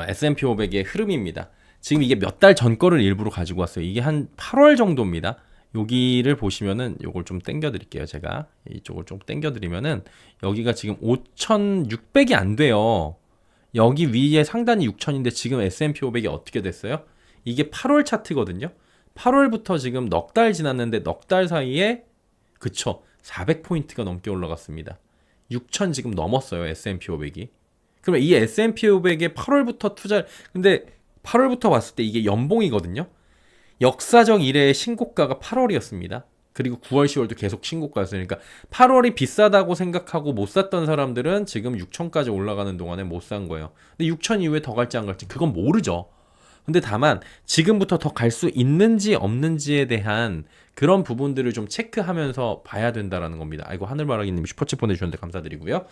S&P 500의 흐름입니다. 지금 이게 몇 달 전 거를 일부러 가지고 왔어요. 이게 한 8월 정도입니다. 여기를 보시면은 요걸 좀 당겨 드릴게요. 제가 이쪽을 좀 당겨 드리면은 여기가 지금 5,600이 안 돼요. 여기 위에 상단이 6,000인데 지금 S&P 500이 어떻게 됐어요? 이게 8월 차트거든요. 8월부터 지금 넉 달 지났는데 넉 달 사이에 그쵸 400포인트가 넘게 올라갔습니다. 6,000 지금 넘었어요. S&P 500이. 그러면 이 S&P 500에 8월부터 근데 8월부터 봤을 때 이게 연봉이거든요. 역사적 이래의 신고가가 8월이었습니다. 그리고 9월, 10월도 계속 신고가였으니까 그러니까 8월이 비싸다고 생각하고 못 샀던 사람들은 지금 6천까지 올라가는 동안에 못 산 거예요. 근데 6천 이후에 더 갈지 안 갈지 그건 모르죠. 근데 다만 지금부터 더 갈 수 있는지 없는지에 대한 그런 부분들을 좀 체크하면서 봐야 된다라는 겁니다. 아이고 하늘바라기님 슈퍼챗 보내주셨는데 감사드리고요.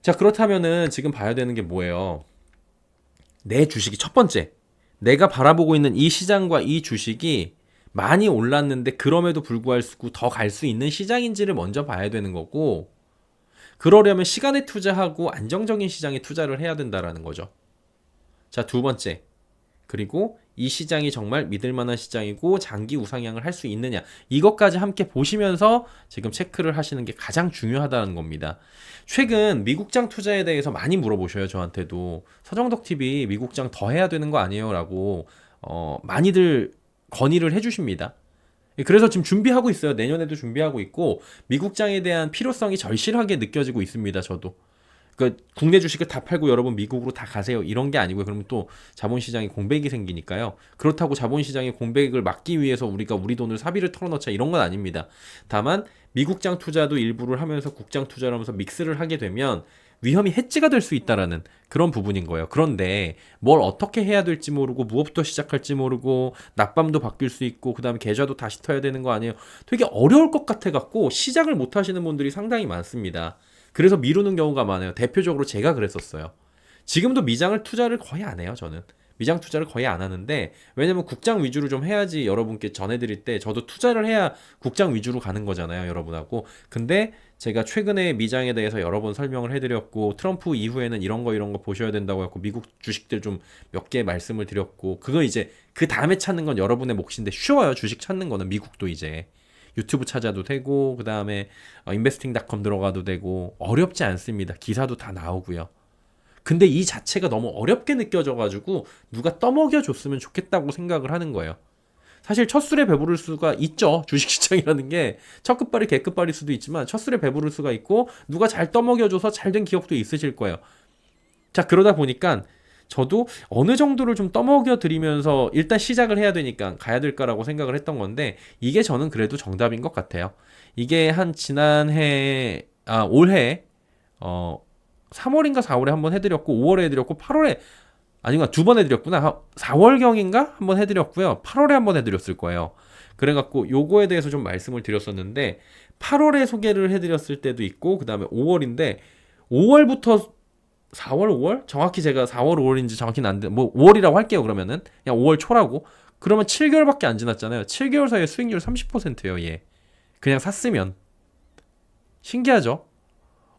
자 그렇다면은 지금 봐야 되는 게 뭐예요? 내 주식이 첫 번째 내가 바라보고 있는 이 시장과 이 주식이 많이 올랐는데 그럼에도 불구하고 더 갈 수 있는 시장인지를 먼저 봐야 되는 거고 그러려면 시간에 투자하고 안정적인 시장에 투자를 해야 된다라는 거죠. 자, 두 번째. 그리고 이 시장이 정말 믿을 만한 시장이고 장기 우상향을 할 수 있느냐 이것까지 함께 보시면서 지금 체크를 하시는 게 가장 중요하다는 겁니다. 최근 미국장 투자에 대해서 많이 물어보셔요. 저한테도 서정덕 TV 미국장 더 해야 되는 거 아니에요? 라고 많이들 건의를 해주십니다. 그래서 지금 준비하고 있어요. 내년에도 준비하고 있고 미국장에 대한 필요성이 절실하게 느껴지고 있습니다. 저도. 그러니까 국내 주식을 다 팔고 여러분 미국으로 다 가세요. 이런 게 아니고요. 그러면 또 자본시장에 공백이 생기니까요. 그렇다고 자본시장의 공백을 막기 위해서 우리가 우리 돈을 사비를 털어넣자 이런 건 아닙니다. 다만 미국장 투자도 일부를 하면서 국장 투자를 하면서 믹스를 하게 되면 위험이 해지가 될 수 있다라는 그런 부분인 거예요. 그런데 뭘 어떻게 해야 될지 모르고 무엇부터 시작할지 모르고 낮밤도 바뀔 수 있고 그다음에 계좌도 다시 터야 되는 거 아니에요. 되게 어려울 것 같아 갖고 시작을 못 하시는 분들이 상당히 많습니다. 그래서 미루는 경우가 많아요. 대표적으로 제가 그랬었어요. 지금도 미장을 투자를 거의 안 해요, 저는. 미장 투자를 거의 안 하는데 왜냐면 국장 위주로 좀 해야지 여러분께 전해드릴 때 저도 투자를 해야 국장 위주로 가는 거잖아요, 여러분하고. 근데 제가 최근에 미장에 대해서 여러 번 설명을 해드렸고 트럼프 이후에는 이런 거 보셔야 된다고 했고 미국 주식들 좀 몇 개 말씀을 드렸고 그거 이제 그 다음에 찾는 건 여러분의 몫인데 쉬워요, 주식 찾는 거는. 미국도 이제 유튜브 찾아도 되고 그 다음에 investing.com 들어가도 되고 어렵지 않습니다. 기사도 다 나오고요. 근데 이 자체가 너무 어렵게 느껴져가지고 누가 떠먹여 줬으면 좋겠다고 생각을 하는 거예요. 사실 첫 술에 배부를 수가 있죠. 주식시장이라는 게 첫 끝발이 개끝발일 수도 있지만 첫 술에 배부를 수가 있고 누가 잘 떠먹여줘서 잘 된 기억도 있으실 거예요. 자 그러다 보니까 저도 어느 정도를 좀 떠먹여 드리면서 일단 시작을 해야 되니까 가야 될까라고 생각을 했던 건데 이게 저는 그래도 정답인 것 같아요. 이게 한 올해 3월인가 4월에 한번 해드렸고 5월에 해드렸고 8월에 아닌가 두 번 해드렸구나. 4월경인가 한번 해드렸고요. 8월에 한번 해드렸을 거예요. 그래갖고 요거에 대해서 좀 말씀을 드렸었는데 8월에 소개를 해드렸을 때도 있고 그 다음에 5월인데 5월부터 4월, 5월? 정확히 제가 4월, 5월인지 정확히는 안 돼. 뭐 5월이라고 할게요. 그러면은 그냥 5월 초라고. 그러면 7개월밖에 안 지났잖아요. 7개월 사이에 수익률 30%예요. 얘. 그냥 샀으면 신기하죠?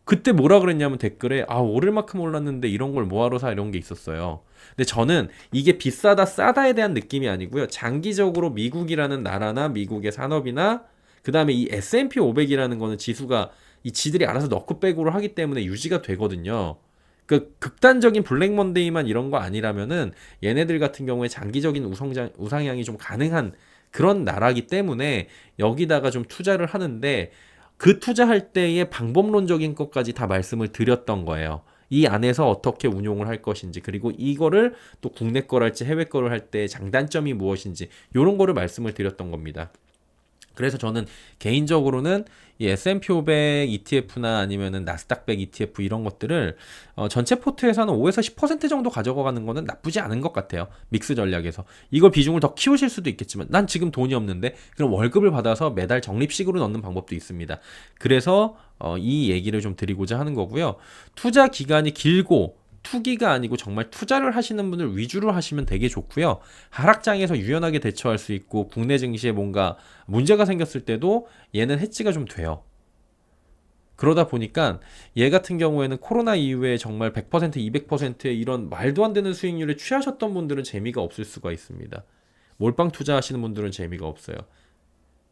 그때 뭐라 그랬냐면 댓글에 오를 만큼 올랐는데 이런 걸 뭐하러 사 이런 게 있었어요. 근데 저는 이게 비싸다 싸다에 대한 느낌이 아니고요. 장기적으로 미국이라는 나라나 미국의 산업이나 그 다음에 이 S&P 500이라는 거는 지수가 이 지들이 알아서 넣고 빼고를 하기 때문에 유지가 되거든요. 그 극단적인 블랙 먼데이만 이런 거 아니라면은 얘네들 같은 경우에 장기적인 우상향이 좀 가능한 그런 나라기 때문에 여기다가 좀 투자를 하는데 그 투자할 때의 방법론적인 것까지 다 말씀을 드렸던 거예요. 이 안에서 어떻게 운용을 할 것인지 그리고 이거를 또 국내 거랄지 해외 거를 할 때 장단점이 무엇인지 이런 거를 말씀을 드렸던 겁니다. 그래서 저는 개인적으로는 이 S&P 500 ETF나 아니면은 나스닥 100 ETF 이런 것들을 전체 포트에서는 5에서 10% 정도 가져가는 거는 나쁘지 않은 것 같아요. 믹스 전략에서. 이걸 비중을 더 키우실 수도 있겠지만 난 지금 돈이 없는데 그럼 월급을 받아서 매달 적립식으로 넣는 방법도 있습니다. 그래서 이 얘기를 좀 드리고자 하는 거고요. 투자 기간이 길고 투기가 아니고 정말 투자를 하시는 분들 위주로 하시면 되게 좋고요. 하락장에서 유연하게 대처할 수 있고 국내 증시에 뭔가 문제가 생겼을 때도 얘는 해지가 좀 돼요. 그러다 보니까 얘 같은 경우에는 코로나 이후에 정말 100%, 200%의 이런 말도 안 되는 수익률에 취하셨던 분들은 재미가 없을 수가 있습니다. 몰빵 투자하시는 분들은 재미가 없어요.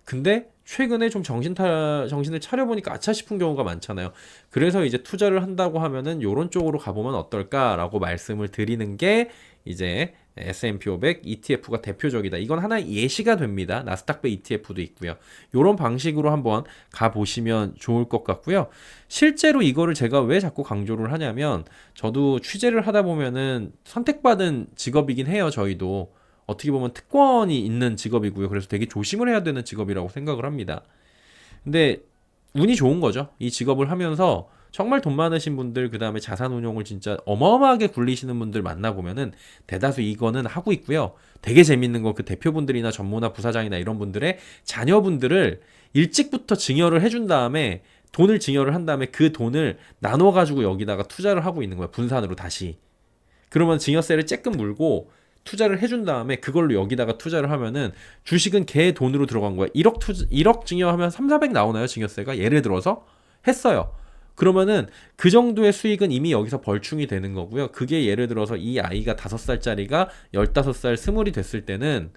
근데 최근에 좀 정신을 차려보니까 아차 싶은 경우가 많잖아요. 그래서 이제 투자를 한다고 하면은 요런 쪽으로 가보면 어떨까라고 말씀을 드리는 게 이제 S&P 500 ETF가 대표적이다. 이건 하나의 예시가 됩니다. 나스닥배 ETF도 있고요. 요런 방식으로 한번 가보시면 좋을 것 같고요. 실제로 이거를 제가 왜 자꾸 강조를 하냐면 저도 취재를 하다 보면은 선택받은 직업이긴 해요. 저희도. 어떻게 보면 특권이 있는 직업이고요. 그래서 되게 조심을 해야 되는 직업이라고 생각을 합니다. 근데 운이 좋은 거죠. 이 직업을 하면서 정말 돈 많으신 분들, 그 다음에 자산 운용을 진짜 어마어마하게 굴리시는 분들 만나보면은 대다수 이거는 하고 있고요. 되게 재밌는 거 그 대표분들이나 전무나 부사장이나 이런 분들의 자녀분들을 일찍부터 증여를 해준 다음에 돈을 증여를 한 다음에 그 돈을 나눠가지고 여기다가 투자를 하고 있는 거야. 분산으로 다시. 그러면 증여세를 쬐끔 물고 투자를 해준 다음에 그걸로 여기다가 투자를 하면은 주식은 걔 돈으로 들어간 거야. 1억 증여하면 3, 400 나오나요? 증여세가? 예를 들어서 했어요. 그러면은 그 정도의 수익은 이미 여기서 벌충이 되는 거고요. 그게 예를 들어서 이 아이가 5살짜리가 15살, 20이 됐을 때는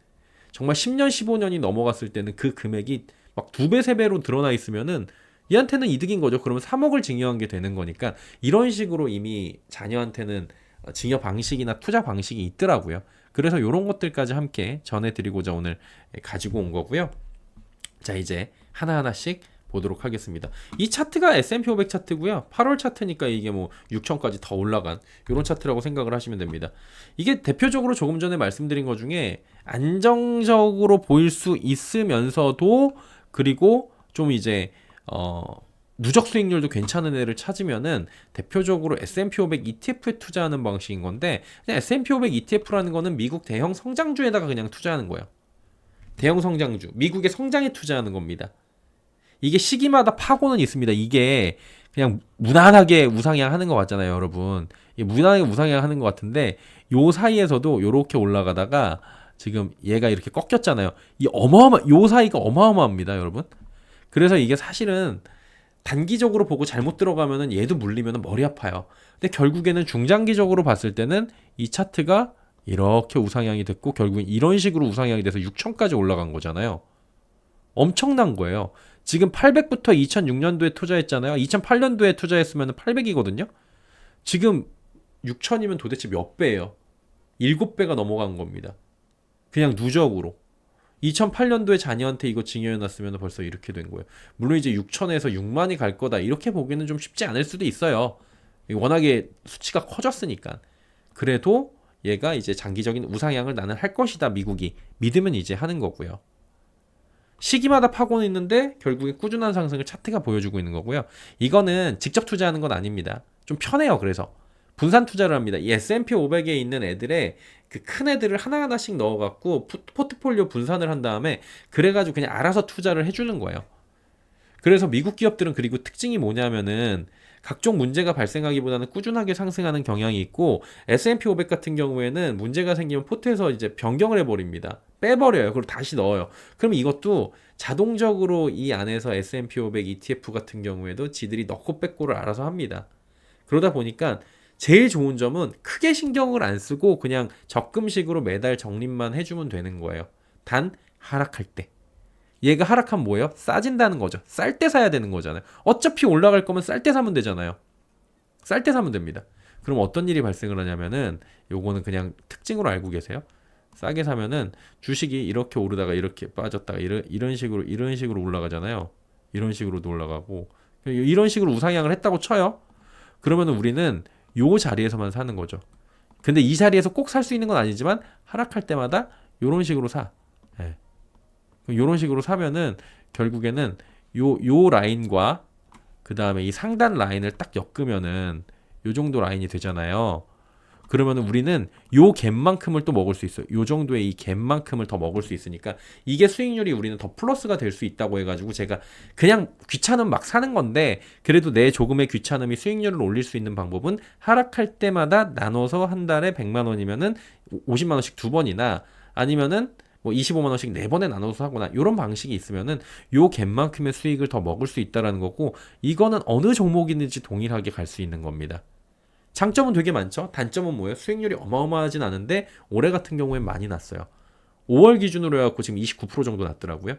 정말 10년, 15년이 넘어갔을 때는 그 금액이 막 2배, 3배로 드러나 있으면은 얘한테는 이득인 거죠. 그러면 3억을 증여한 게 되는 거니까 이런 식으로 이미 자녀한테는 증여 방식이나 투자 방식이 있더라고요. 그래서 이런 것들까지 함께 전해드리고자 오늘 가지고 온 거고요. 자, 이제 하나하나씩 보도록 하겠습니다. 이 차트가 S&P 500 차트고요. 8월 차트니까 이게 뭐 6천까지 더 올라간 이런 차트라고 생각을 하시면 됩니다. 이게 대표적으로 조금 전에 말씀드린 것 중에 안정적으로 보일 수 있으면서도 그리고 좀 이제 누적 수익률도 괜찮은 애를 찾으면은 대표적으로 S&P 500 ETF에 투자하는 방식인 건데 그냥 S&P 500 ETF라는 거는 미국 대형 성장주에다가 그냥 투자하는 거예요. 대형 성장주, 미국의 성장에 투자하는 겁니다. 이게 시기마다 파고는 있습니다. 이게 그냥 무난하게 우상향 하는 것 같잖아요, 여러분. 이게 무난하게 우상향 하는 것 같은데 요 사이에서도 요렇게 올라가다가 지금 얘가 이렇게 꺾였잖아요. 요 사이가 어마어마합니다, 여러분. 그래서 이게 사실은 단기적으로 보고 잘못 들어가면은 얘도 물리면은 머리 아파요. 근데 결국에는 중장기적으로 봤을 때는 이 차트가 이렇게 우상향이 됐고 결국엔 이런 식으로 우상향이 돼서 6천까지 올라간 거잖아요. 엄청난 거예요. 지금 800부터 2006년도에 투자했잖아요. 2008년도에 투자했으면 800이거든요. 지금 6천이면 도대체 몇 배예요? 7배가 넘어간 겁니다. 그냥 누적으로. 2008년도에 자녀한테 이거 증여해놨으면 벌써 이렇게 된 거예요. 물론 이제 6천에서 6만이 갈 거다 이렇게 보기는 좀 쉽지 않을 수도 있어요. 워낙에 수치가 커졌으니까. 그래도 얘가 이제 장기적인 우상향을 나는 할 것이다 미국이 믿으면 이제 하는 거고요. 시기마다 파고는 있는데 결국에 꾸준한 상승을 차트가 보여주고 있는 거고요. 이거는 직접 투자하는 건 아닙니다. 좀 편해요. 그래서 분산 투자를 합니다. 이 S&P 500에 있는 애들의 그 큰 애들을 하나하나씩 넣어갖고 포트폴리오 분산을 한 다음에 그래가지고 그냥 알아서 투자를 해주는 거예요. 그래서 미국 기업들은 그리고 특징이 뭐냐면은 각종 문제가 발생하기보다는 꾸준하게 상승하는 경향이 있고 S&P 500 같은 경우에는 문제가 생기면 포트에서 이제 변경을 해버립니다. 빼버려요. 그리고 다시 넣어요. 그럼 이것도 자동적으로 이 안에서 S&P 500 ETF 같은 경우에도 지들이 넣고 뺏고를 알아서 합니다. 그러다 보니까 제일 좋은 점은 크게 신경을 안 쓰고 그냥 적금식으로 매달 적립만 해주면 되는 거예요. 단 하락할 때. 얘가 하락하면 뭐예요? 싸진다는 거죠. 쌀 때 사야 되는 거잖아요. 어차피 올라갈 거면 쌀 때 사면 되잖아요. 쌀 때 사면 됩니다. 그럼 어떤 일이 발생을 하냐면은 요거는 그냥 특징으로 알고 계세요. 싸게 사면은 주식이 이렇게 오르다가 이렇게 빠졌다가 이런 식으로 올라가잖아요. 이런 식으로도 올라가고 이런 식으로 우상향을 했다고 쳐요. 그러면은 우리는 요 자리에서만 사는 거죠. 근데 이 자리에서 꼭 살 수 있는 건 아니지만 하락할 때마다 요런 식으로 사. 예. 요런 식으로 사면은 결국에는 요 라인과 그 다음에 이 상단 라인을 딱 엮으면은 요 정도 라인이 되잖아요. 그러면은 우리는 요 갭만큼을 또 먹을 수 있어요. 요 정도의 이 갭만큼을 더 먹을 수 있으니까 이게 수익률이 우리는 더 플러스가 될 수 있다고 해가지고 제가 그냥 귀찮으면 막 사는 건데 그래도 내 조금의 귀찮음이 수익률을 올릴 수 있는 방법은 하락할 때마다 나눠서 한 달에 100만 원이면은 50만 원씩 두 번이나 아니면은 뭐 25만 원씩 4번에 나눠서 하거나 이런 방식이 있으면은 요 갭만큼의 수익을 더 먹을 수 있다라는 거고, 이거는 어느 종목이든지 동일하게 갈 수 있는 겁니다. 장점은 되게 많죠. 단점은 뭐예요? 수익률이 어마어마하진 않은데 올해 같은 경우엔 많이 났어요. 5월 기준으로 해갖고 지금 29% 정도 났더라고요.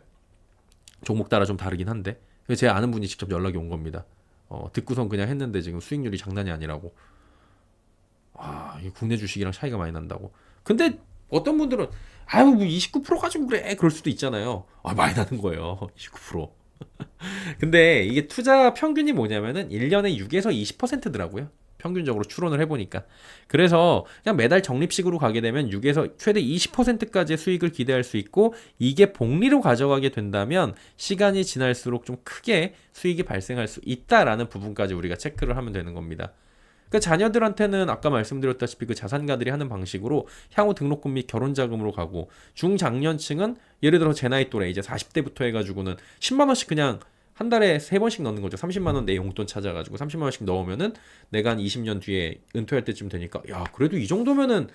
종목 따라 좀 다르긴 한데 제 아는 분이 직접 연락이 온 겁니다. 듣고선 그냥 했는데 지금 수익률이 장난이 아니라고. 이게 국내 주식이랑 차이가 많이 난다고. 근데 어떤 분들은 아유 뭐 29% 가지고 그래 그럴 수도 있잖아요. 많이 나는 거예요. 29%. 근데 이게 투자 평균이 뭐냐면은 1년에 6에서 20%더라고요. 평균적으로 추론을 해보니까. 그래서 그냥 매달 적립식으로 가게 되면 6에서 최대 20%까지의 수익을 기대할 수 있고, 이게 복리로 가져가게 된다면 시간이 지날수록 좀 크게 수익이 발생할 수 있다라는 부분까지 우리가 체크를 하면 되는 겁니다. 그러니까 자녀들한테는 아까 말씀드렸다시피 그 자산가들이 하는 방식으로 향후 등록금 및 결혼자금으로 가고, 중장년층은 예를 들어 제 나이 또래 이제 40대부터 해가지고는 10만 원씩 그냥 한 달에 3번씩 넣는 거죠. 30만 원 내 용돈 찾아가지고 30만 원씩 넣으면은 내가 한 20년 뒤에 은퇴할 때쯤 되니까 야 그래도 이 정도면은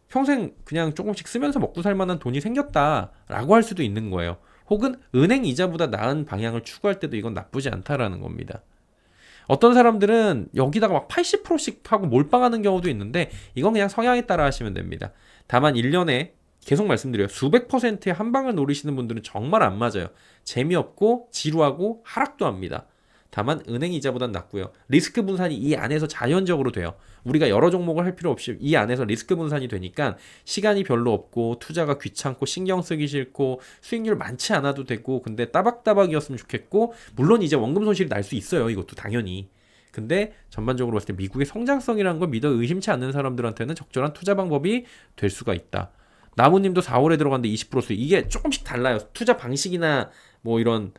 평생 그냥 조금씩 쓰면서 먹고 살 만한 돈이 생겼다라고 할 수도 있는 거예요. 혹은 은행 이자보다 나은 방향을 추구할 때도 이건 나쁘지 않다라는 겁니다. 어떤 사람들은 여기다가 막 80%씩 하고 몰빵하는 경우도 있는데 이건 그냥 성향에 따라 하시면 됩니다. 다만 1년에 계속 말씀드려요. 수백 %의 한 방을 노리시는 분들은 정말 안 맞아요. 재미없고 지루하고 하락도 합니다. 다만 은행 이자보단 낫고요. 리스크 분산이 이 안에서 자연적으로 돼요. 우리가 여러 종목을 할 필요 없이 이 안에서 리스크 분산이 되니까 시간이 별로 없고 투자가 귀찮고 신경 쓰기 싫고 수익률 많지 않아도 되고, 근데 따박따박이었으면 좋겠고, 물론 이제 원금 손실이 날 수 있어요. 이것도 당연히. 근데 전반적으로 봤을 때 미국의 성장성이라는 걸 믿어 의심치 않는 사람들한테는 적절한 투자 방법이 될 수가 있다. 나무님도 4월에 들어갔는데 20% 수익. 이게 조금씩 달라요. 투자 방식이나 뭐 이런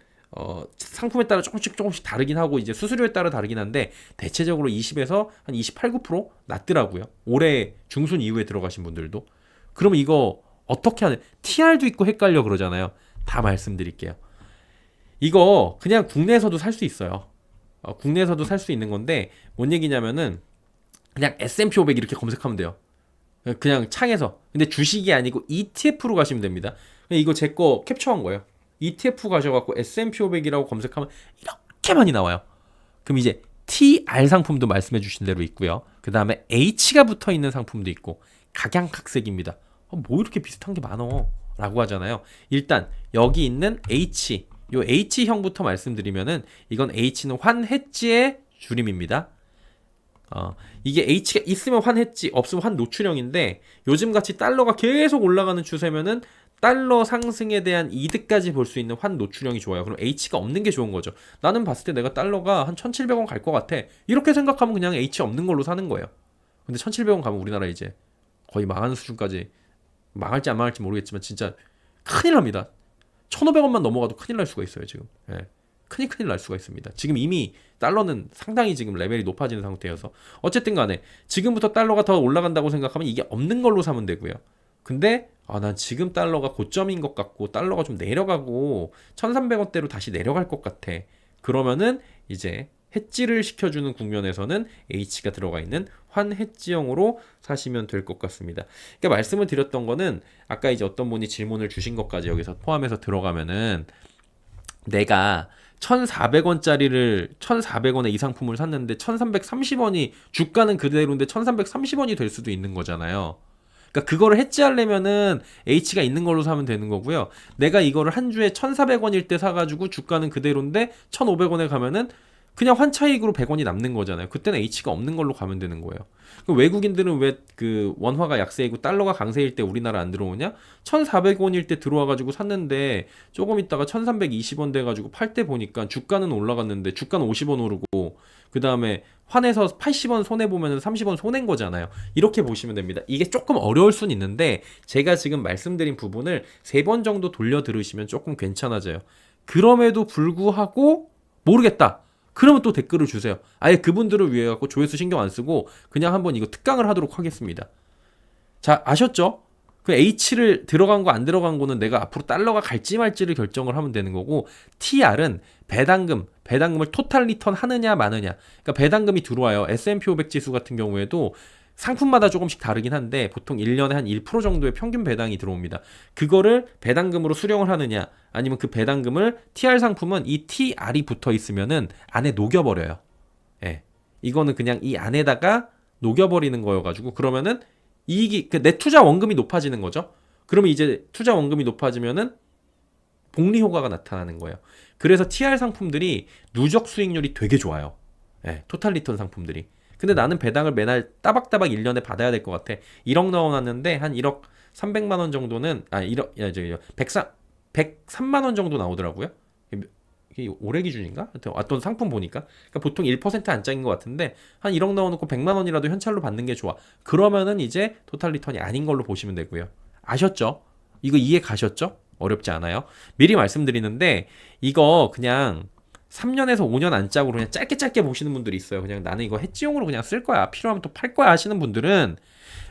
상품에 따라 조금씩 다르긴 하고 이제 수수료에 따라 다르긴 한데 대체적으로 20에서 한 28, 9% 낮더라고요. 올해 중순 이후에 들어가신 분들도. 그러면 이거 어떻게 하는? TR도 있고 헷갈려 그러잖아요. 다 말씀드릴게요. 이거 그냥 국내에서도 살 수 있어요. 국내에서도 살 수 있는 건데 뭔 얘기냐면은 그냥 S&P 500 이렇게 검색하면 돼요. 그냥 창에서. 근데 주식이 아니고 ETF로 가시면 됩니다. 이거 제 거 캡처한 거예요. ETF 가셔갖고 S&P 500이라고 검색하면 이렇게 많이 나와요. 그럼 이제 TR 상품도 말씀해 주신 대로 있고요. 그 다음에 H가 붙어 있는 상품도 있고 각양각색입니다. 뭐 이렇게 비슷한 게 많어 라고 하잖아요. 일단 여기 있는 H, 요 H형부터 말씀드리면은 이건 H는 환해지의 줄임입니다. 이게 H가 있으면 환해지, 없으면 환노출형인데 요즘 같이 달러가 계속 올라가는 추세면은 달러 상승에 대한 이득까지 볼 수 있는 환노출형이 좋아요. 그럼 H가 없는 게 좋은 거죠. 나는 봤을 때 내가 달러가 한 1,700원 갈 것 같아. 이렇게 생각하면 그냥 H 없는 걸로 사는 거예요. 근데 1,700원 가면 우리나라 이제 거의 망하는 수준까지, 망할지 안 망할지 모르겠지만 진짜 큰일 납니다. 1,500원만 넘어가도 큰일 날 수가 있어요, 지금. 예. 큰일 날 수가 있습니다. 지금 이미 달러는 상당히 지금 레벨이 높아지는 상태여서 어쨌든 간에 지금부터 달러가 더 올라간다고 생각하면 이게 없는 걸로 사면 되고요. 근데 난 지금 달러가 고점인 것 같고 달러가 좀 내려가고 1,300원대로 다시 내려갈 것 같아. 그러면은 이제 해지를 시켜주는 국면에서는 H가 들어가 있는 환해지형으로 사시면 될 것 같습니다. 그러니까 말씀을 드렸던 거는 아까 이제 어떤 분이 질문을 주신 것까지 여기서 포함해서 들어가면은 내가 1,400원짜리를 1,400원에 이 상품을 샀는데 1,330원이 주가는 그대로인데 1,330원이 될 수도 있는 거잖아요. 그러니까 그거를 해지하려면은 H가 있는 걸로 사면 되는 거고요. 내가 이거를 한 주에 1,400원일 때 사가지고 주가는 그대로인데 1,500원에 가면은 그냥 환차익으로 100원이 남는 거잖아요. 그때는 H가 없는 걸로 가면 되는 거예요. 외국인들은 왜 그 원화가 약세이고 달러가 강세일 때 우리나라 안 들어오냐? 1,400원일 때 들어와가지고 샀는데 조금 있다가 1,320원 돼가지고 팔 때 보니까 주가는 올라갔는데 주가는 50원 오르고 그 다음에 환해서 80원 손해보면 30원 손해인 거잖아요. 이렇게 보시면 됩니다. 이게 조금 어려울 순 있는데 제가 지금 말씀드린 부분을 3번 정도 돌려 들으시면 조금 괜찮아져요. 그럼에도 불구하고 모르겠다. 그러면 또 댓글을 주세요. 아예 그분들을 위해 갖고 조회수 신경 안 쓰고 그냥 한번 이거 특강을 하도록 하겠습니다. 자, 아셨죠? 그 H를 들어간 거 안 들어간 거는 내가 앞으로 달러가 갈지 말지를 결정을 하면 되는 거고, TR은 배당금을 토탈 리턴 하느냐 마느냐. 그러니까 배당금이 들어와요. S&P 500 지수 같은 경우에도 상품마다 조금씩 다르긴 한데 보통 1년에 한 1% 정도의 평균 배당이 들어옵니다. 그거를 배당금으로 수령을 하느냐 아니면 그 배당금을 TR 상품은 이 TR이 붙어 있으면은 안에 녹여버려요. 예. 이거는 그냥 이 안에다가 녹여버리는 거여가지고 그러면은 이익이 내 투자 원금이 높아지는 거죠. 그러면 이제 투자 원금이 높아지면은 복리 효과가 나타나는 거예요. 그래서 TR 상품들이 누적 수익률이 되게 좋아요. 예, 토탈 리턴 상품들이. 근데 나는 배당을 매달 따박따박 1년에 받아야 될 것 같아. 1억 넣어놨는데 한 1억 300만 원 정도는 103만 원 정도 나오더라고요. 이게 올해 기준인가? 어떤 상품 보니까 그러니까 보통 1% 안짝인 것 같은데 한 1억 넣어놓고 100만 원이라도 현찰로 받는 게 좋아. 그러면은 이제 토탈 리턴이 아닌 걸로 보시면 되고요. 아셨죠? 이거 이해 가셨죠? 어렵지 않아요. 미리 말씀드리는데 이거 그냥 3년에서 5년 안짝으로 그냥 짧게 보시는 분들이 있어요. 그냥 나는 이거 해지용으로 그냥 쓸 거야. 필요하면 또 팔 거야 하시는 분들은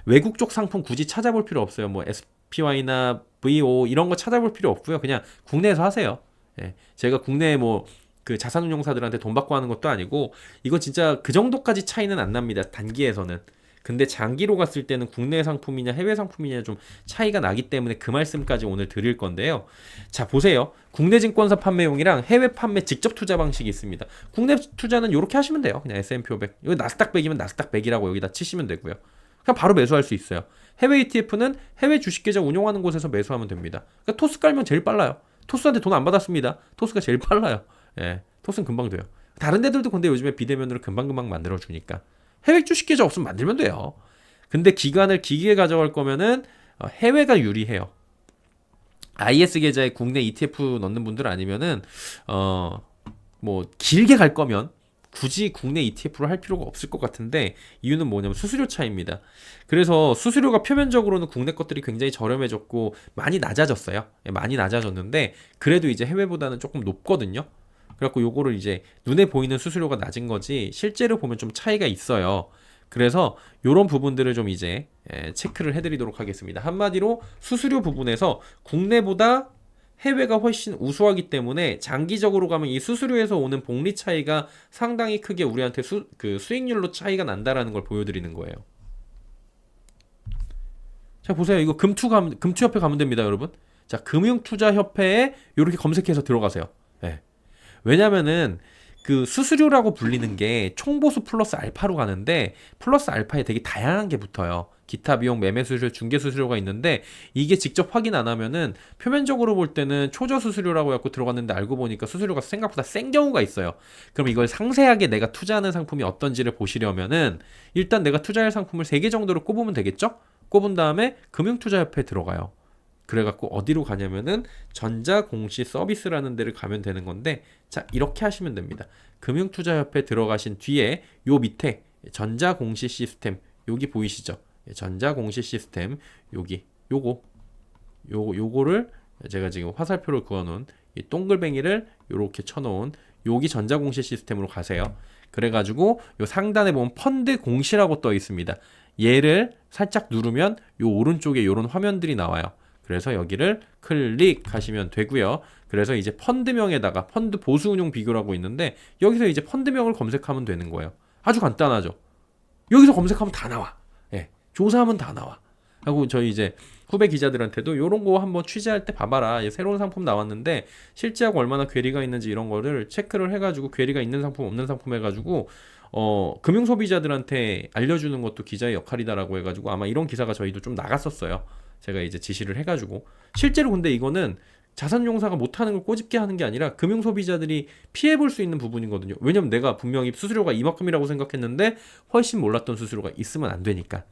외국 쪽 상품 굳이 찾아볼 필요 없어요. 뭐 SPY나 VO 이런 거 찾아볼 필요 없고요. 그냥 국내에서 하세요. 예. 제가 국내 뭐 그 자산운용사들한테 돈 받고 하는 것도 아니고 이거 진짜 그 정도까지 차이는 안 납니다. 단기에서는. 근데 장기로 갔을 때는 국내 상품이냐 해외 상품이냐 좀 차이가 나기 때문에 그 말씀까지 오늘 드릴 건데요. 자, 보세요. 국내 증권사 판매용이랑 해외 판매 직접 투자 방식이 있습니다. 국내 투자는 이렇게 하시면 돼요. 그냥 S&P 500. 여기 나스닥 100이면 나스닥 100이라고 여기다 치시면 되고요. 그냥 바로 매수할 수 있어요. 해외 ETF는 해외 주식 계좌 운용하는 곳에서 매수하면 됩니다. 그러니까 토스 깔면 제일 빨라요. 토스한테 돈 안 받았습니다. 토스가 제일 빨라요. 예, 토스는 금방 돼요. 다른 데들도 근데 요즘에 비대면으로 금방금방 만들어주니까. 해외 주식 계좌 없으면 만들면 돼요. 근데 기간을 길게 가져갈 거면은 해외가 유리해요. IS 계좌에 국내 ETF 넣는 분들 아니면은 뭐 길게 갈 거면 굳이 국내 ETF로 할 필요가 없을 것 같은데 이유는 뭐냐면 수수료 차이입니다. 그래서 수수료가 표면적으로는 국내 것들이 굉장히 저렴해졌고 많이 낮아졌어요. 많이 낮아졌는데 그래도 이제 해외보다는 조금 높거든요. 그래갖고 요거를 이제 눈에 보이는 수수료가 낮은 거지 실제로 보면 좀 차이가 있어요. 그래서 요런 부분들을 좀 이제 체크를 해드리도록 하겠습니다. 한마디로 수수료 부분에서 국내보다 해외가 훨씬 우수하기 때문에 장기적으로 가면 이 수수료에서 오는 복리 차이가 상당히 크게 우리한테 수익률로 차이가 난다라는 걸 보여드리는 거예요. 자, 보세요. 이거 금투협회 가면 됩니다, 여러분. 자, 금융투자협회에 이렇게 검색해서 들어가세요. 네. 왜냐면은 그 수수료라고 불리는 게 총보수 플러스 알파로 가는데 플러스 알파에 되게 다양한 게 붙어요. 기타 비용, 매매 수수료, 중개 수수료가 있는데 이게 직접 확인 안 하면은 표면적으로 볼 때는 초저 수수료라고 해갖고 들어갔는데 알고 보니까 수수료가 생각보다 센 경우가 있어요. 그럼 이걸 상세하게 내가 투자하는 상품이 어떤지를 보시려면은 일단 내가 투자할 상품을 3개 정도로 꼽으면 되겠죠? 꼽은 다음에 금융투자협회에 들어가요. 그래갖고 어디로 가냐면은 전자공시 서비스라는 데를 가면 되는 건데 자, 이렇게 하시면 됩니다. 금융투자협회 들어가신 뒤에 요 밑에 전자공시 시스템 여기 보이시죠? 전자공시 시스템 여기 요거를 제가 지금 화살표를 그어놓은 이 동글뱅이를 요렇게 쳐놓은 여기 전자공시 시스템으로 가세요. 그래가지고 요 상단에 보면 펀드 공시라고 떠 있습니다. 얘를 살짝 누르면 요 오른쪽에 요런 화면들이 나와요. 그래서 여기를 클릭하시면 되고요. 그래서 이제 펀드명에다가 펀드 보수운용 비교라고 있는데 여기서 이제 펀드명을 검색하면 되는 거예요. 아주 간단하죠. 여기서 검색하면 다 나와. 예, 조사하면 다 나와. 하고 저희 이제 후배 기자들한테도 요런 거 한번 취재할 때 봐봐라. 새로운 상품 나왔는데 실제하고 얼마나 괴리가 있는지 이런 거를 체크를 해가지고 괴리가 있는 상품 없는 상품 해가지고 금융소비자들한테 알려주는 것도 기자의 역할이다라고 해가지고 아마 이런 기사가 저희도 좀 나갔었어요. 제가 이제 지시를 해가지고 실제로 근데 이거는 자산용사가 못하는 걸 꼬집게 하는 게 아니라 금융소비자들이 피해볼 수 있는 부분이거든요. 왜냐면 내가 분명히 수수료가 이만큼이라고 생각했는데 훨씬 몰랐던 수수료가 있으면 안 되니까.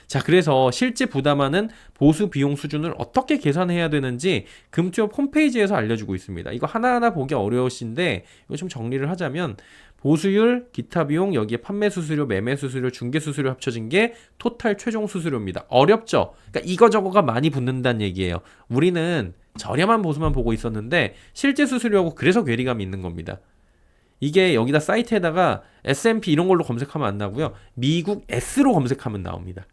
자, 그래서 실제 부담하는 보수 비용 수준을 어떻게 계산해야 되는지 금투협 홈페이지에서 알려주고 있습니다. 이거 하나하나 보기 어려우신데 이거 좀 정리를 하자면 보수율, 기타 비용, 여기에 판매 수수료, 매매 수수료, 중개 수수료 합쳐진 게 토탈 최종 수수료입니다. 어렵죠? 그러니까 이거저거가 많이 붙는다는 얘기예요. 우리는 저렴한 보수만 보고 있었는데 실제 수수료하고 그래서 괴리감이 있는 겁니다. 이게 여기다 사이트에다가 S&P 이런 걸로 검색하면 안 나고요. 미국 S로 검색하면 나옵니다.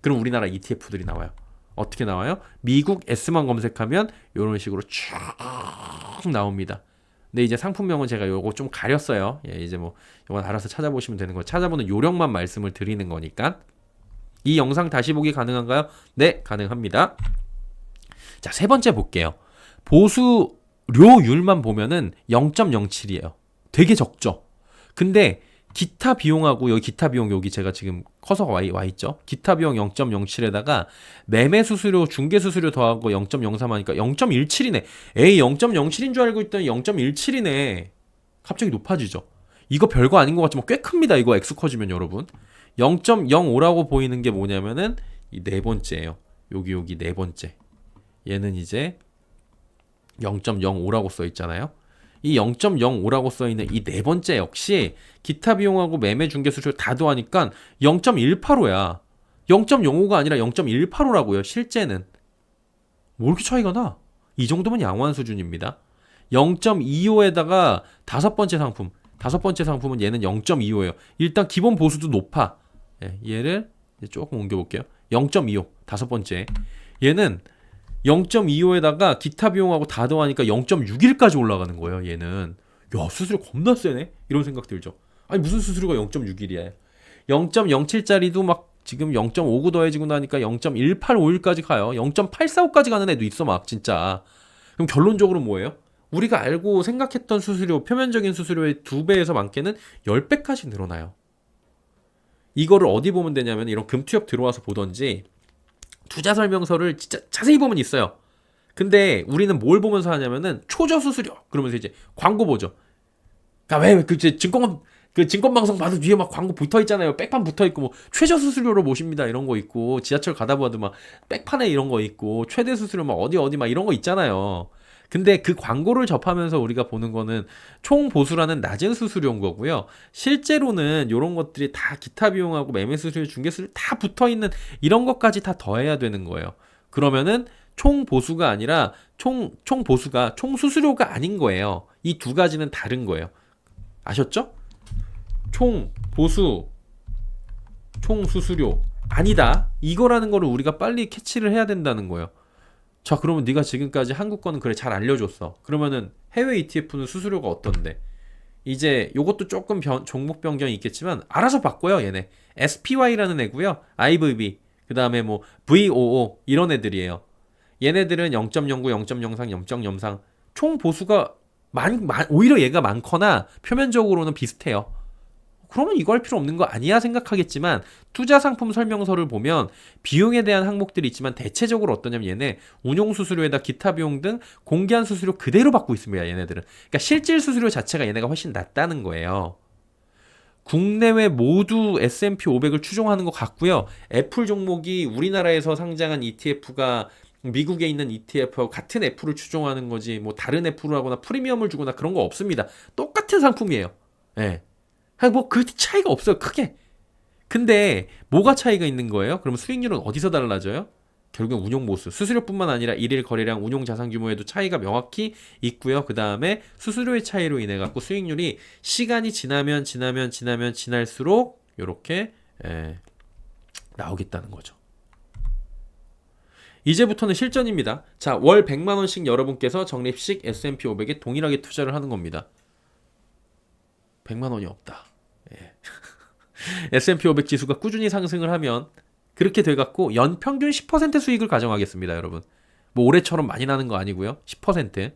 그럼 우리나라 ETF들이 나와요. 어떻게 나와요? 미국 S만 검색하면 이런 식으로 쭉 나옵니다. 근데 이제 상품명은 제가 요거 좀 가렸어요. 예, 이제 뭐 이건 알아서 찾아보시면 되는 거. 찾아보는 요령만 말씀을 드리는 거니까. 이 영상 다시 보기 가능한가요? 네, 가능합니다. 자, 세 번째 볼게요. 보수료율만 보면은 0.07이에요. 되게 적죠. 근데 기타 비용하고 여기 기타 비용 여기 제가 지금 커서가 와 있죠. 기타 비용 0.07에다가 매매 수수료, 중개 수수료 더하고 0.03 하니까 0.17이네. 에이 0.07인 줄 알고 있더니 0.17이네. 갑자기 높아지죠. 이거 별거 아닌 것 같지만 꽤 큽니다. 이거 X 커지면 여러분. 0.05라고 보이는 게 뭐냐면은 이 네 번째예요. 여기 네 번째. 얘는 이제 0.05라고 써 있잖아요. 이 0.05라고 써 있는 이 네 번째 역시 기타 비용하고 매매 중개 수수료 다 더하니까 0.185야. 0.05가 아니라 0.185라고요. 실제는. 뭐 이렇게 차이가 나? 이 정도면 양호한 수준입니다. 0.25에다가 다섯 번째 상품은 얘는 0.25예요. 일단 기본 보수도 높아. 얘를 조금 옮겨볼게요. 0.25 다섯 번째. 얘는 0.25에다가 기타 비용하고 다 더하니까 0.61까지 올라가는 거예요. 얘는 야 수수료 겁나 세네? 이런 생각 들죠. 아니 무슨 수수료가 0.61이야. 0.07짜리도 막 지금 0.59 더해지고 나니까 0.1851까지 가요. 0.845까지 가는 애도 있어 막 진짜. 그럼 결론적으로 뭐예요? 우리가 알고 생각했던 수수료, 표면적인 수수료의 2배에서 많게는 10배까지 늘어나요. 이거를 어디 보면 되냐면 이런 금투협 들어와서 보던지 투자 설명서를 진짜 자세히 보면 있어요. 근데 우리는 뭘 보면서 하냐면은 초저 수수료 그러면서 이제 광고 보죠. 그러니까 왜그 증권 방송 봐도 뒤에 막 광고 붙어 있잖아요. 백판 붙어 있고 뭐 최저 수수료로 모십니다 이런 거 있고 지하철 가다 봐도 막 백판에 이런 거 있고 최대 수수료 막 어디 막 이런 거 있잖아요. 근데 그 광고를 접하면서 우리가 보는 거는 총 보수라는 낮은 수수료인 거고요. 실제로는 이런 것들이 다 기타 비용하고 매매 수수료, 중개 수수료 다 붙어 있는 이런 것까지 다 더해야 되는 거예요. 그러면은 총 보수가 아니라 총 수수료가 아닌 거예요. 이 두 가지는 다른 거예요. 아셨죠? 총 보수, 총 수수료 아니다. 이거라는 거를 우리가 빨리 캐치를 해야 된다는 거예요. 자, 그러면 네가 지금까지 한국 거는 그래 잘 알려줬어. 그러면은 해외 ETF는 수수료가 어떤데? 이제 요것도 조금 종목 변경이 있겠지만 알아서 바꿔요 얘네. SPY라는 애고요. IVB 그 다음에 뭐 VOO 이런 애들이에요. 얘네들은 0.09, 0.03, 0.03 총 보수가 오히려 얘가 많거나 표면적으로는 비슷해요. 그러면 이거 할 필요 없는 거 아니야 생각하겠지만 투자 상품 설명서를 보면 비용에 대한 항목들이 있지만 대체적으로 어떠냐면 얘네 운용 수수료에다 기타 비용 등 공개한 수수료 그대로 받고 있습니다. 얘네들은. 그러니까 실질 수수료 자체가 얘네가 훨씬 낮다는 거예요. 국내외 모두 S&P 500을 추종하는 것 같고요. 애플 종목이 우리나라에서 상장한 ETF가 미국에 있는 ETF하고 같은 애플을 추종하는 거지 뭐 다른 애플을 하거나 프리미엄을 주거나 그런 거 없습니다. 똑같은 상품이에요. 예. 뭐 그 차이가 없어요 크게. 근데 뭐가 차이가 있는 거예요? 그럼 수익률은 어디서 달라져요? 결국 운용 보수 수수료뿐만 아니라 일일 거래량 운용 자산 규모에도 차이가 명확히 있고요. 그 다음에 수수료의 차이로 인해 갖고 수익률이 시간이 지나면 지날수록 이렇게 나오겠다는 거죠. 이제부터는 실전입니다. 자, 월 100만 원씩 여러분께서 적립식 S&P 500에 동일하게 투자를 하는 겁니다. 100만 원이 없다. 예. S&P 500 지수가 꾸준히 상승을 하면 그렇게 돼갖고 연평균 10% 수익을 가정하겠습니다, 여러분. 뭐 올해처럼 많이 나는 거 아니고요. 10%.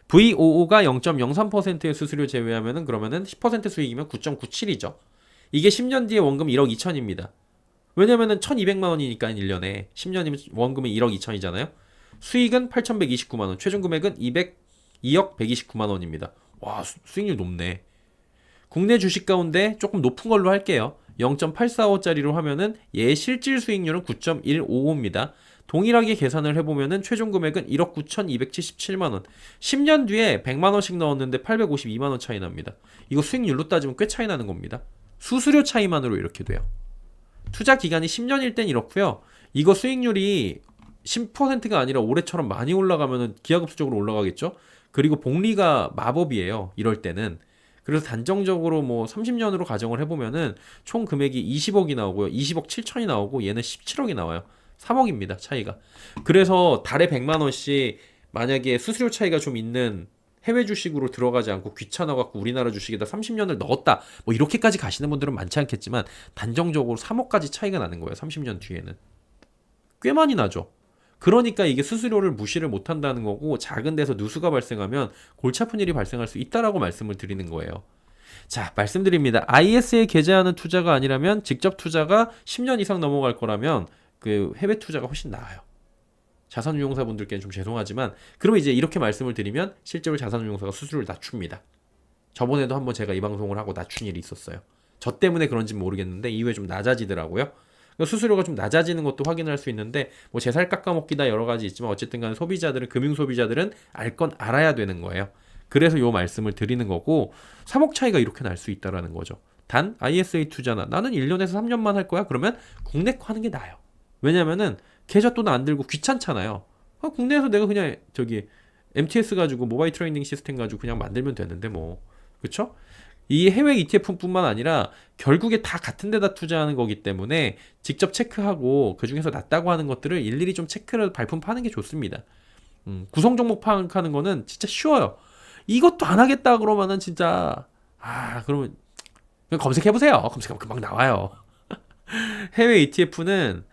VOO가 0.03%의 수수료 제외하면은 그러면은 10% 수익이면 9.97이죠. 이게 10년 뒤에 원금 1억 2천입니다. 왜냐면은 1,200만 원이니까 1년에 10년이면 원금이 1억 2천이잖아요. 수익은 8,129만 원, 최종 금액은 2억 129만 원입니다. 와, 수익률 높네. 국내 주식 가운데 조금 높은 걸로 할게요. 0.845짜리로 하면은 얘 실질 수익률은 9.155입니다. 동일하게 계산을 해보면은 최종 금액은 1억 9,277만 원. 10년 뒤에 100만 원씩 넣었는데 852만 원 차이 납니다. 이거 수익률로 따지면 꽤 차이 나는 겁니다. 수수료 차이만으로 이렇게 돼요. 투자 기간이 10년일 땐 이렇고요. 이거 수익률이 10%가 아니라 올해처럼 많이 올라가면은 기하급수적으로 올라가겠죠. 그리고 복리가 마법이에요. 이럴 때는. 그래서 단정적으로 뭐 30년으로 가정을 해보면은 총 금액이 20억이 나오고요. 20억 7천이 나오고 얘는 17억이 나와요. 3억입니다. 차이가. 그래서 달에 100만 원씩 만약에 수수료 차이가 좀 있는 해외 주식으로 들어가지 않고 귀찮아갖고 우리나라 주식에다 30년을 넣었다. 뭐 이렇게까지 가시는 분들은 많지 않겠지만 단정적으로 3억까지 차이가 나는 거예요. 30년 뒤에는. 꽤 많이 나죠. 그러니까 이게 수수료를 무시를 못한다는 거고 작은 데서 누수가 발생하면 골치 아픈 일이 발생할 수 있다라고 말씀을 드리는 거예요. 자, 말씀드립니다. IS에 계좌하는 투자가 아니라면 직접 투자가 10년 이상 넘어갈 거라면 그 해외 투자가 훨씬 나아요. 자산운용사분들께는 좀 죄송하지만 그러면 이제 이렇게 말씀을 드리면 실제로 자산운용사가 수수료를 낮춥니다. 저번에도 한번 제가 이 방송을 하고 낮춘 일이 있었어요. 저 때문에 그런지 모르겠는데 이후에 좀 낮아지더라고요. 수수료가 좀 낮아지는 것도 확인할 수 있는데 뭐 제 살 깎아먹기다 여러 가지 있지만 어쨌든 간에 소비자들은 금융 소비자들은 알 건 알아야 되는 거예요. 그래서 요 말씀을 드리는 거고 3억 차이가 이렇게 날 수 있다라는 거죠. 단 ISA 투자나 나는 1년에서 3년만 할 거야. 그러면 국내 거 하는 게 나아요. 왜냐면은 계좌 또는 안 들고 귀찮잖아요. 국내에서 내가 그냥 저기 MTS 가지고 모바일 트레이딩 시스템 가지고 그냥 만들면 되는데 뭐 그쵸? 이 해외 ETF뿐만 아니라 결국에 다 같은 데다 투자하는 거기 때문에 직접 체크하고 그 중에서 낫다고 하는 것들을 일일이 좀 체크를 발품 파는 게 좋습니다. 구성 종목 파악하는 거는 진짜 쉬워요. 이것도 안 하겠다 그러면은 진짜 그러면 그냥 검색해보세요. 검색하면 금방 나와요. 해외 ETF는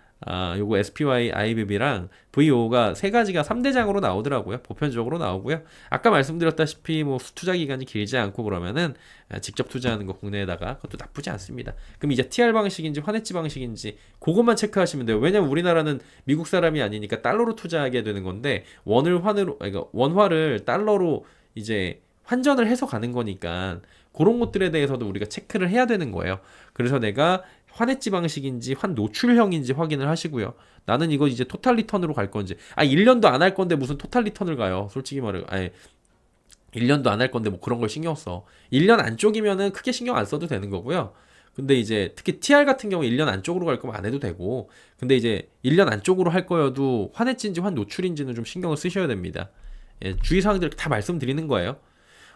요거 SPY, IBB랑 VO가 세 가지가 3대장으로 나오더라고요. 보편적으로 나오고요. 아까 말씀드렸다시피 뭐 투자 기간이 길지 않고 그러면은 직접 투자하는 거 국내에다가 그것도 나쁘지 않습니다. 그럼 이제 TR 방식인지 환해지 방식인지 그것만 체크하시면 돼요. 왜냐면 우리나라는 미국 사람이 아니니까 달러로 투자하게 되는 건데 그러니까 원화를 달러로 이제 환전을 해서 가는 거니까 그런 것들에 대해서도 우리가 체크를 해야 되는 거예요. 그래서 내가 환해지 방식인지 환 노출형인지 확인을 하시고요. 나는 이거 이제 토탈 리턴으로 갈 건지 1년도 안 할 건데 무슨 토탈 리턴을 가요. 솔직히 말해 1년도 안 할 건데 뭐 그런 걸 신경 써. 1년 안쪽이면은 크게 신경 안 써도 되는 거고요. 근데 이제 특히 TR 같은 경우 1년 안쪽으로 갈 거면 안 해도 되고 근데 이제 1년 안쪽으로 할 거여도 환해지인지 환 노출인지는 좀 신경을 쓰셔야 됩니다. 주의사항들 다 말씀드리는 거예요.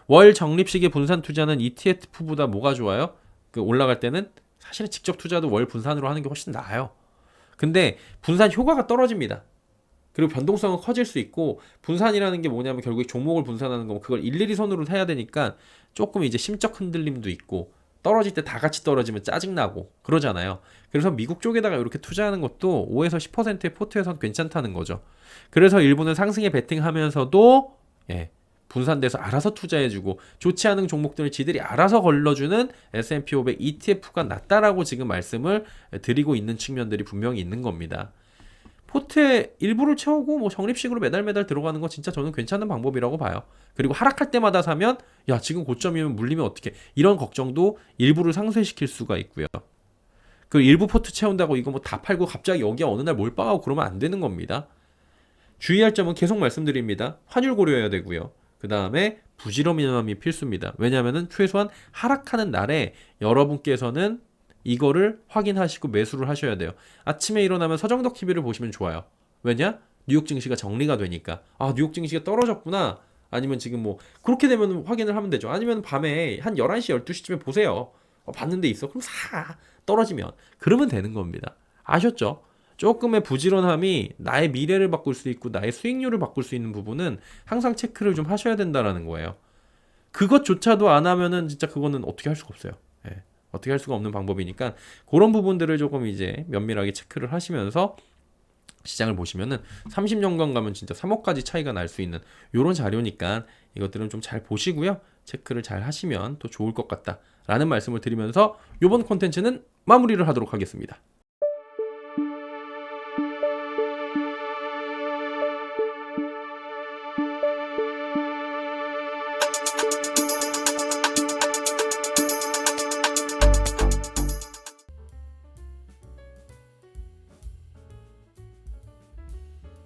월 적립식의 분산 투자는 ETF보다 뭐가 좋아요? 그 올라갈 때는 사실은 직접 투자도 월 분산으로 하는 게 훨씬 나아요. 근데 분산 효과가 떨어집니다. 그리고 변동성은 커질 수 있고 분산이라는 게 뭐냐면 결국에 종목을 분산하는 거고 그걸 일일이 손으로 해야 되니까 조금 이제 심적 흔들림도 있고 떨어질 때 다 같이 떨어지면 짜증나고 그러잖아요. 그래서 미국 쪽에다가 이렇게 투자하는 것도 5에서 10%의 포트에선 괜찮다는 거죠. 그래서 일부는 상승에 베팅하면서도 분산돼서 알아서 투자해주고 좋지 않은 종목들을 지들이 알아서 걸러주는 S&P 500 ETF가 낫다라고 지금 말씀을 드리고 있는 측면들이 분명히 있는 겁니다. 포트에 일부를 채우고 뭐 적립식으로 매달 들어가는 거 진짜 저는 괜찮은 방법이라고 봐요. 그리고 하락할 때마다 사면 야 지금 고점이면 물리면 어떡해 이런 걱정도 일부를 상쇄시킬 수가 있고요. 그 일부 포트 채운다고 이거 뭐 다 팔고 갑자기 여기에 어느 날 몰빵하고 그러면 안 되는 겁니다. 주의할 점은 계속 말씀드립니다. 환율 고려해야 되고요. 그 다음에 부지런함이 필수입니다. 왜냐하면 최소한 하락하는 날에 여러분께서는 이거를 확인하시고 매수를 하셔야 돼요. 아침에 일어나면 서정덕 TV를 보시면 좋아요. 왜냐? 뉴욕 증시가 정리가 되니까 뉴욕 증시가 떨어졌구나. 아니면 지금 뭐 그렇게 되면 확인을 하면 되죠. 아니면 밤에 한 11시 12시쯤에 보세요. 봤는 데 있어. 그럼 사. 떨어지면 그러면 되는 겁니다. 아셨죠? 조금의 부지런함이 나의 미래를 바꿀 수 있고 나의 수익률을 바꿀 수 있는 부분은 항상 체크를 좀 하셔야 된다라는 거예요. 그것조차도 안 하면은 진짜 그거는 어떻게 할 수가 없어요. 어떻게 할 수가 없는 방법이니까 그런 부분들을 조금 이제 면밀하게 체크를 하시면서 시장을 보시면은 30년간 가면 진짜 3억까지 차이가 날 수 있는 이런 자료니까 이것들은 좀 잘 보시고요. 체크를 잘 하시면 또 좋을 것 같다라는 말씀을 드리면서 이번 콘텐츠는 마무리를 하도록 하겠습니다.